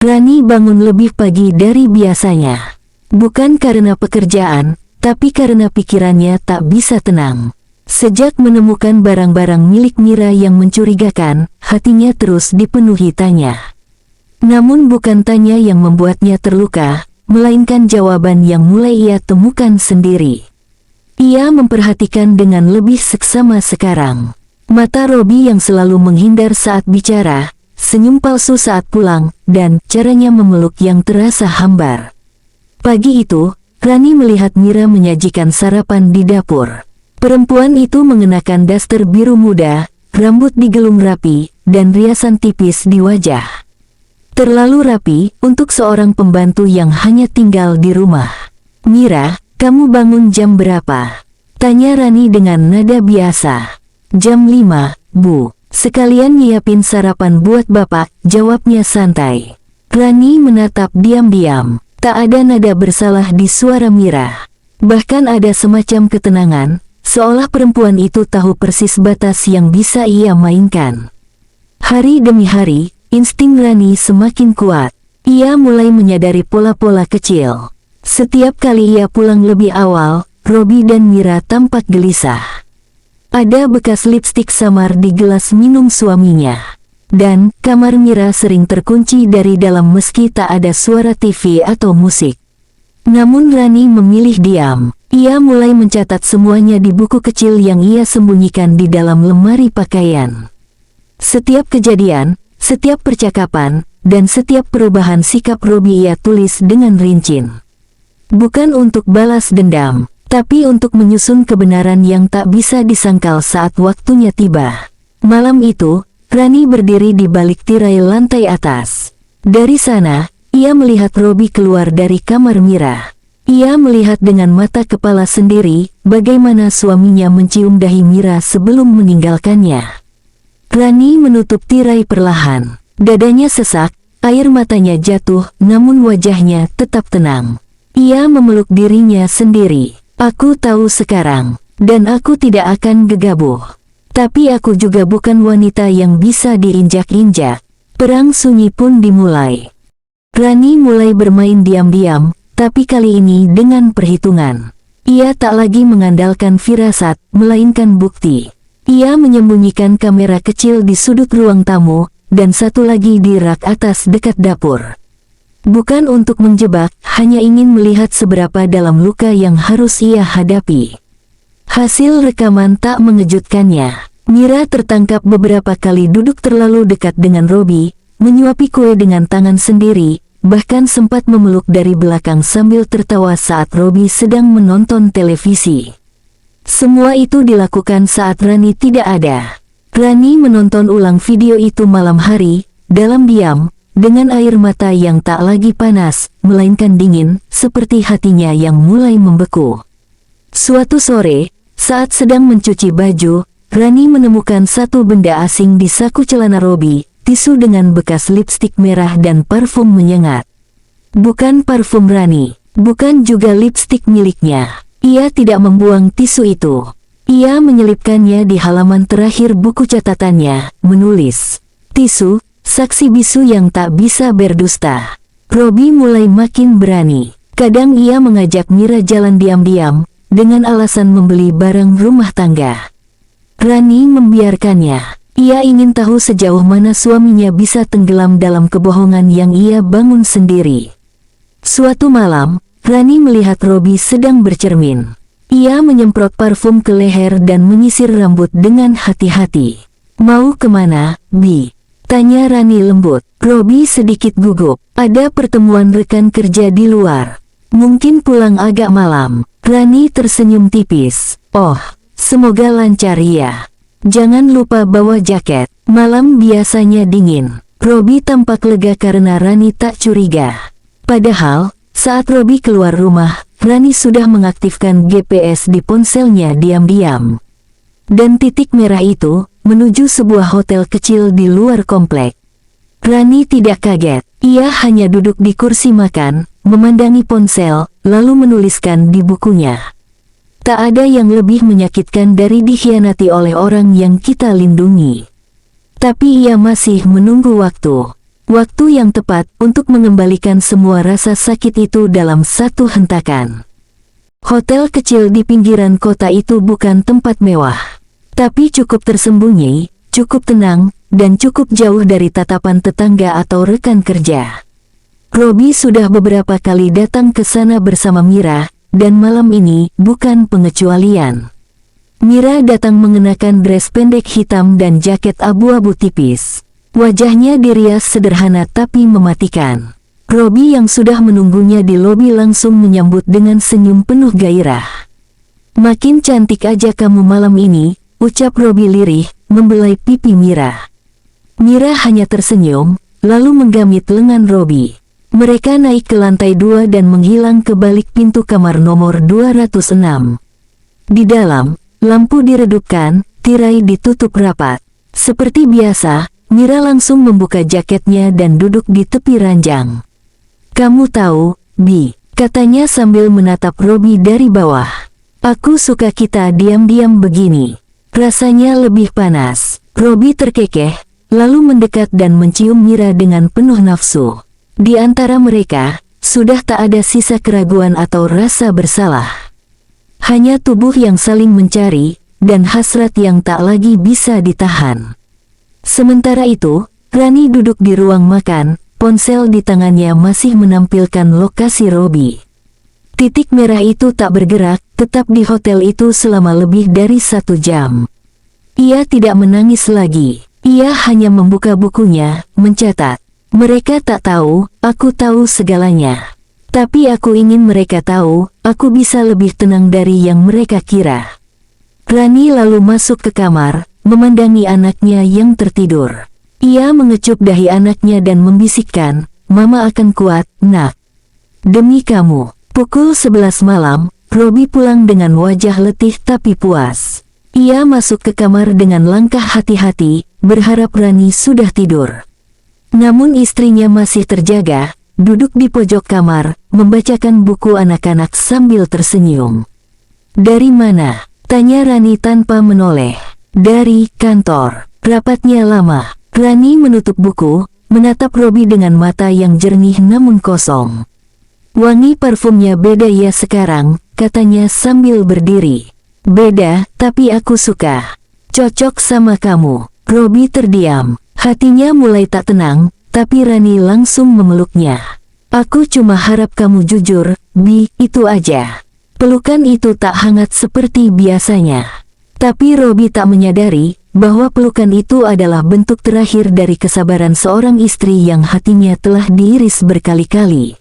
Rani bangun lebih pagi dari biasanya. Bukan karena pekerjaan, tapi karena pikirannya tak bisa tenang. Sejak menemukan barang-barang milik Mira yang mencurigakan, hatinya terus dipenuhi tanya. Namun bukan tanya yang membuatnya terluka, melainkan jawaban yang mulai ia temukan sendiri. Ia memperhatikan dengan lebih seksama sekarang. Mata Robi yang selalu menghindar saat bicara, senyum palsu saat pulang, dan caranya memeluk yang terasa hambar. Pagi itu, Rani melihat Mira menyajikan sarapan di dapur. Perempuan itu mengenakan daster biru muda, rambut digelung rapi, dan riasan tipis di wajah. Terlalu rapi untuk seorang pembantu yang hanya tinggal di rumah. "Mira, kamu bangun jam berapa?" tanya Rani dengan nada biasa. "Jam 5, Bu. Sekalian nyiapin sarapan buat Bapak," jawabnya santai. Rani menatap diam-diam. Tak ada nada bersalah di suara Mira. Bahkan ada semacam ketenangan, seolah perempuan itu tahu persis batas yang bisa ia mainkan. Hari demi hari, insting Rani semakin kuat. Ia mulai menyadari pola-pola kecil. Setiap kali ia pulang lebih awal, Robi dan Mira tampak gelisah. Ada bekas lipstik samar di gelas minum suaminya. Dan kamar Mira sering terkunci dari dalam meski tak ada suara TV atau musik. Namun Rani memilih diam. Ia mulai mencatat semuanya di buku kecil yang ia sembunyikan di dalam lemari pakaian. Setiap kejadian, setiap percakapan, dan setiap perubahan sikap Robi ia tulis dengan rinci. Bukan untuk balas dendam, tapi untuk menyusun kebenaran yang tak bisa disangkal saat waktunya tiba. Malam itu, Rani berdiri di balik tirai lantai atas. Dari sana, ia melihat Robi keluar dari kamar Mira. Ia melihat dengan mata kepala sendiri, bagaimana suaminya mencium dahi Mira sebelum meninggalkannya. Rani menutup tirai perlahan. Dadanya sesak, air matanya jatuh, namun wajahnya tetap tenang. Ia memeluk dirinya sendiri. "Aku tahu sekarang, dan aku tidak akan gegabah. Tapi aku juga bukan wanita yang bisa diinjak-injak." Perang sunyi pun dimulai. Rani mulai bermain diam-diam, tapi kali ini dengan perhitungan. Ia tak lagi mengandalkan firasat, melainkan bukti. Ia menyembunyikan kamera kecil di sudut ruang tamu, dan satu lagi di rak atas dekat dapur. Bukan untuk menjebak, hanya ingin melihat seberapa dalam luka yang harus ia hadapi. Hasil rekaman tak mengejutkannya. Mira tertangkap beberapa kali duduk terlalu dekat dengan Robi, menyuapi kue dengan tangan sendiri, bahkan sempat memeluk dari belakang sambil tertawa saat Robi sedang menonton televisi. Semua itu dilakukan saat Rani tidak ada. Rani menonton ulang video itu malam hari, dalam diam, dengan air mata yang tak lagi panas, melainkan dingin, seperti hatinya yang mulai membeku. Suatu sore, saat sedang mencuci baju, Rani menemukan satu benda asing di saku celana Robi, tisu dengan bekas lipstik merah dan parfum menyengat. Bukan parfum Rani, bukan juga lipstik miliknya. Ia tidak membuang tisu itu. Ia menyelipkannya di halaman terakhir buku catatannya, menulis, "Tisu, saksi bisu yang tak bisa berdusta." Robi mulai makin berani. Kadang ia mengajak Mira jalan diam-diam, dengan alasan membeli barang rumah tangga. Rani membiarkannya. Ia ingin tahu sejauh mana suaminya bisa tenggelam dalam kebohongan yang ia bangun sendiri. Suatu malam, Rani melihat Robi sedang bercermin. Ia menyemprot parfum ke leher dan menyisir rambut dengan hati-hati. "Mau kemana, Bi?" tanya Rani lembut. Robi sedikit gugup. "Ada pertemuan rekan kerja di luar. Mungkin pulang agak malam." Rani tersenyum tipis. "Oh, semoga lancar ya. Jangan lupa bawa jaket. Malam biasanya dingin." Robi tampak lega karena Rani tak curiga. Padahal, saat Robi keluar rumah, Rani sudah mengaktifkan GPS di ponselnya diam-diam. Dan titik merah itu menuju sebuah hotel kecil di luar komplek. Rani tidak kaget. Ia hanya duduk di kursi makan, memandangi ponsel, lalu menuliskan di bukunya. Tak ada yang lebih menyakitkan dari dikhianati oleh orang yang kita lindungi. Tapi ia masih menunggu waktu. Waktu yang tepat untuk mengembalikan semua rasa sakit itu dalam satu hentakan. Hotel kecil di pinggiran kota itu bukan tempat mewah, tapi cukup tersembunyi, cukup tenang, dan cukup jauh dari tatapan tetangga atau rekan kerja. Robi sudah beberapa kali datang ke sana bersama Mira, dan malam ini bukan pengecualian. Mira datang mengenakan dress pendek hitam dan jaket abu-abu tipis. Wajahnya dirias sederhana tapi mematikan. Robi yang sudah menunggunya di lobi langsung menyambut dengan senyum penuh gairah. "Makin cantik aja kamu malam ini," ucap Robi lirih, membelai pipi Mira. Mira hanya tersenyum, lalu menggamit lengan Robi. Mereka naik ke lantai 2 dan menghilang ke balik pintu kamar nomor 206. Di dalam, lampu diredupkan, tirai ditutup rapat. Seperti biasa, Mira langsung membuka jaketnya dan duduk di tepi ranjang. "Kamu tahu, Bi," katanya sambil menatap Robi dari bawah. "Aku suka kita diam-diam begini. Rasanya lebih panas." Robi terkekeh, lalu mendekat dan mencium Mira dengan penuh nafsu. Di antara mereka, sudah tak ada sisa keraguan atau rasa bersalah. Hanya tubuh yang saling mencari, dan hasrat yang tak lagi bisa ditahan. Sementara itu, Rani duduk di ruang makan, ponsel di tangannya masih menampilkan lokasi Robi. Titik merah itu tak bergerak, tetap di hotel itu selama lebih dari 1 jam. Ia tidak menangis lagi, ia hanya membuka bukunya, mencatat. "Mereka tak tahu, aku tahu segalanya. Tapi aku ingin mereka tahu, aku bisa lebih tenang dari yang mereka kira." Rani lalu masuk ke kamar, memandangi anaknya yang tertidur. Ia mengecup dahi anaknya dan membisikkan, "Mama akan kuat, nak. Demi kamu." Pukul 11 malam, Robi pulang dengan wajah letih tapi puas. Ia masuk ke kamar dengan langkah hati-hati, berharap Rani sudah tidur. Namun istrinya masih terjaga, duduk di pojok kamar, membacakan buku anak-anak sambil tersenyum. "Dari mana?" tanya Rani tanpa menoleh. "Dari kantor." Rapatnya lama. Rani menutup buku, menatap Robi dengan mata yang jernih namun kosong. "Wangi parfumnya beda ya sekarang," katanya sambil berdiri. "Beda, tapi aku suka. Cocok sama kamu." Robi terdiam. Hatinya mulai tak tenang, tapi Rani langsung memeluknya. "Aku cuma harap kamu jujur, Bi, itu aja." Pelukan itu tak hangat seperti biasanya. Tapi Robi tak menyadari bahwa pelukan itu adalah bentuk terakhir dari kesabaran seorang istri yang hatinya telah diiris berkali-kali.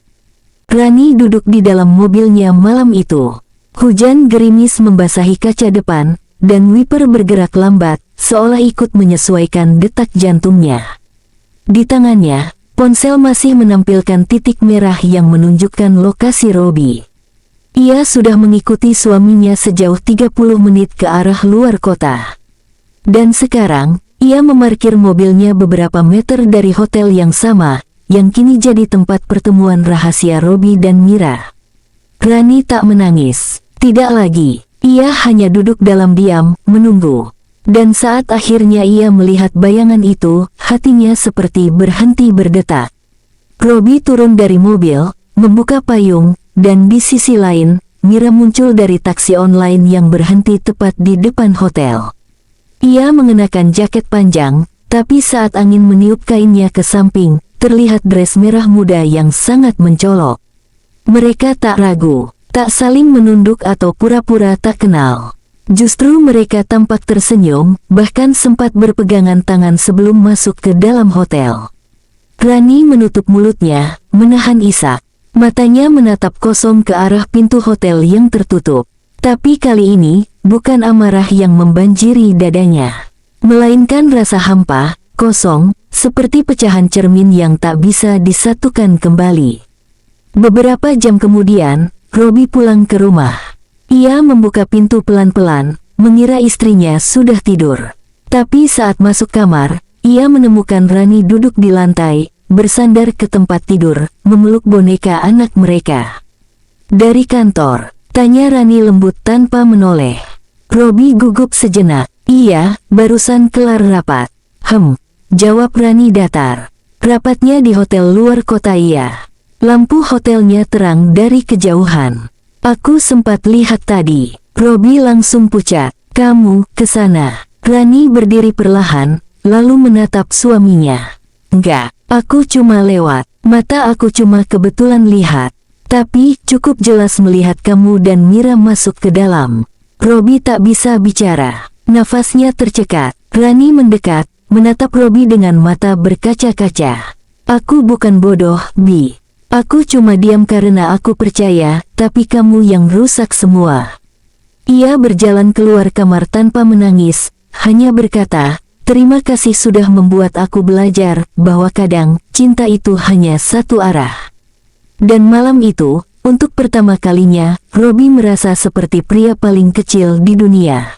Rani duduk di dalam mobilnya malam itu. Hujan gerimis membasahi kaca depan, dan wiper bergerak lambat, seolah ikut menyesuaikan detak jantungnya. Di tangannya, ponsel masih menampilkan titik merah yang menunjukkan lokasi Robi. Ia sudah mengikuti suaminya sejauh 30 menit ke arah luar kota. Dan sekarang, ia memarkir mobilnya beberapa meter dari hotel yang sama, yang kini jadi tempat pertemuan rahasia Robi dan Mira. Rani tak menangis, tidak lagi. Ia hanya duduk dalam diam, menunggu. Dan saat akhirnya ia melihat bayangan itu, hatinya seperti berhenti berdetak. Robi turun dari mobil, membuka payung, dan di sisi lain, Mira muncul dari taksi online yang berhenti tepat di depan hotel. Ia mengenakan jaket panjang, tapi saat angin meniup kainnya ke samping, terlihat dress merah muda yang sangat mencolok. Mereka tak ragu, tak saling menunduk atau pura-pura tak kenal. Justru mereka tampak tersenyum, bahkan sempat berpegangan tangan sebelum masuk ke dalam hotel. Rani menutup mulutnya, menahan isak. Matanya menatap kosong ke arah pintu hotel yang tertutup. Tapi kali ini, bukan amarah yang membanjiri dadanya, melainkan rasa hampa, kosong, seperti pecahan cermin yang tak bisa disatukan kembali. Beberapa jam kemudian, Robi pulang ke rumah. Ia membuka pintu pelan-pelan, mengira istrinya sudah tidur. Tapi saat masuk kamar, ia menemukan Rani duduk di lantai, bersandar ke tempat tidur, memeluk boneka anak mereka. "Dari kantor?" tanya Rani lembut tanpa menoleh. Robi gugup sejenak. "Iya, barusan kelar rapat." Jawab Rani datar. Rapatnya di hotel luar kota iya. Lampu hotelnya terang dari kejauhan. Aku sempat lihat tadi. Robi langsung pucat. Kamu, ke sana. Rani berdiri perlahan, lalu menatap suaminya. Enggak, aku cuma lewat. Mata aku cuma kebetulan lihat. Tapi, cukup jelas melihat kamu dan Mira masuk ke dalam. Robi tak bisa bicara. Nafasnya tercekat. Rani mendekat, menatap Robi dengan mata berkaca-kaca. Aku bukan bodoh, Bi. Aku cuma diam karena aku percaya, tapi kamu yang rusak semua. Ia berjalan keluar kamar tanpa menangis, hanya berkata, terima kasih sudah membuat aku belajar bahwa kadang cinta itu hanya satu arah. Dan malam itu, untuk pertama kalinya, Robi merasa seperti pria paling kecil di dunia.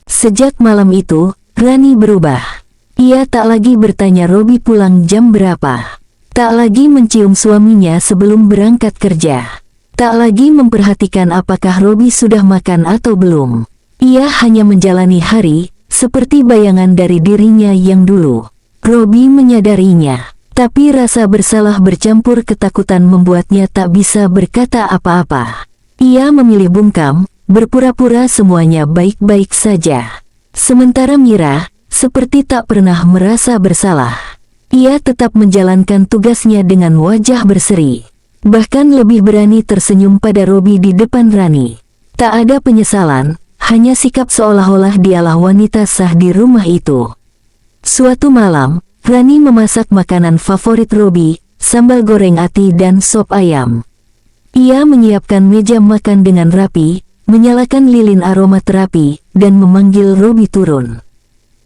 Sejak malam itu, Rani berubah. Ia tak lagi bertanya Robi pulang jam berapa. Tak lagi mencium suaminya sebelum berangkat kerja. Tak lagi memperhatikan apakah Robi sudah makan atau belum. Ia hanya menjalani hari, seperti bayangan dari dirinya yang dulu. Robi menyadarinya, tapi rasa bersalah bercampur ketakutan membuatnya tak bisa berkata apa-apa. Ia memilih bungkam, berpura-pura semuanya baik-baik saja. Sementara Mira, seperti tak pernah merasa bersalah. Ia tetap menjalankan tugasnya dengan wajah berseri. Bahkan lebih berani tersenyum pada Robi di depan Rani. Tak ada penyesalan, hanya sikap seolah-olah dialah wanita sah di rumah itu. Suatu malam, Rani memasak makanan favorit Robi, sambal goreng ati dan sop ayam. Ia menyiapkan meja makan dengan rapi, menyalakan lilin aromaterapi, dan memanggil Robi turun.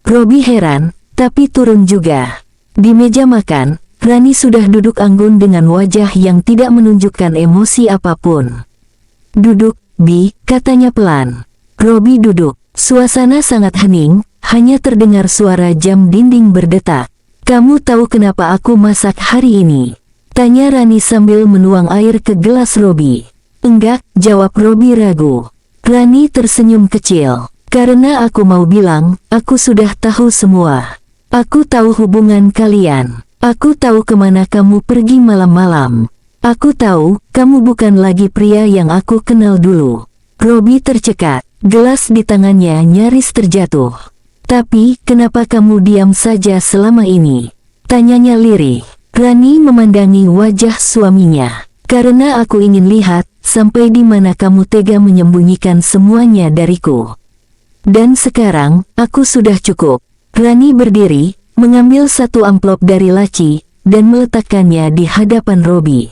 Robi heran, tapi turun juga. Di meja makan, Rani sudah duduk anggun dengan wajah yang tidak menunjukkan emosi apapun. Duduk, Bi, katanya pelan. Robi duduk. Suasana sangat hening, hanya terdengar suara jam dinding berdetak. Kamu tahu kenapa aku masak hari ini? Tanya Rani sambil menuang air ke gelas Robi. Enggak, jawab Robi ragu. Rani tersenyum kecil. Karena aku mau bilang, aku sudah tahu semua. Aku tahu hubungan kalian. Aku tahu kemana kamu pergi malam-malam. Aku tahu, kamu bukan lagi pria yang aku kenal dulu. Robi tercekat. Gelas di tangannya nyaris terjatuh. Tapi, kenapa kamu diam saja selama ini? Tanyanya lirih. Rani memandangi wajah suaminya. Karena aku ingin lihat, sampai di mana kamu tega menyembunyikan semuanya dariku. Dan sekarang, aku sudah cukup. Rani berdiri, mengambil satu amplop dari laci, dan meletakkannya di hadapan Robi.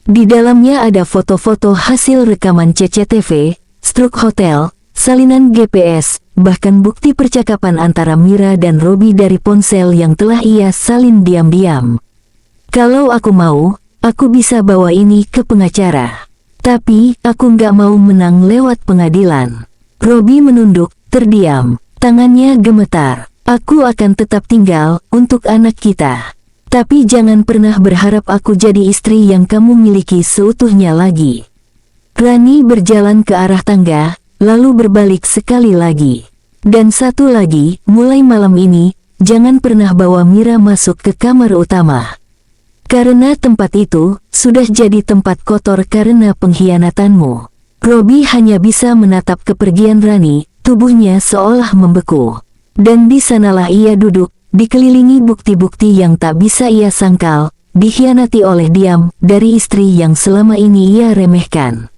Di dalamnya ada foto-foto hasil rekaman CCTV, struk hotel, salinan GPS, bahkan bukti percakapan antara Mira dan Robi dari ponsel yang telah ia salin diam-diam. Kalau aku mau, aku bisa bawa ini ke pengacara. Tapi, aku nggak mau menang lewat pengadilan. Robi menunduk, terdiam, tangannya gemetar. Aku akan tetap tinggal untuk anak kita. Tapi jangan pernah berharap aku jadi istri yang kamu miliki seutuhnya lagi. Rani berjalan ke arah tangga, lalu berbalik sekali lagi. Dan satu lagi, mulai malam ini, jangan pernah bawa Mira masuk ke kamar utama. Karena tempat itu, sudah jadi tempat kotor karena pengkhianatanmu. Robi hanya bisa menatap kepergian Rani, tubuhnya seolah membeku. Dan di sanalah ia duduk, dikelilingi bukti-bukti yang tak bisa ia sangkal, dikhianati oleh diam, dari istri yang selama ini ia remehkan.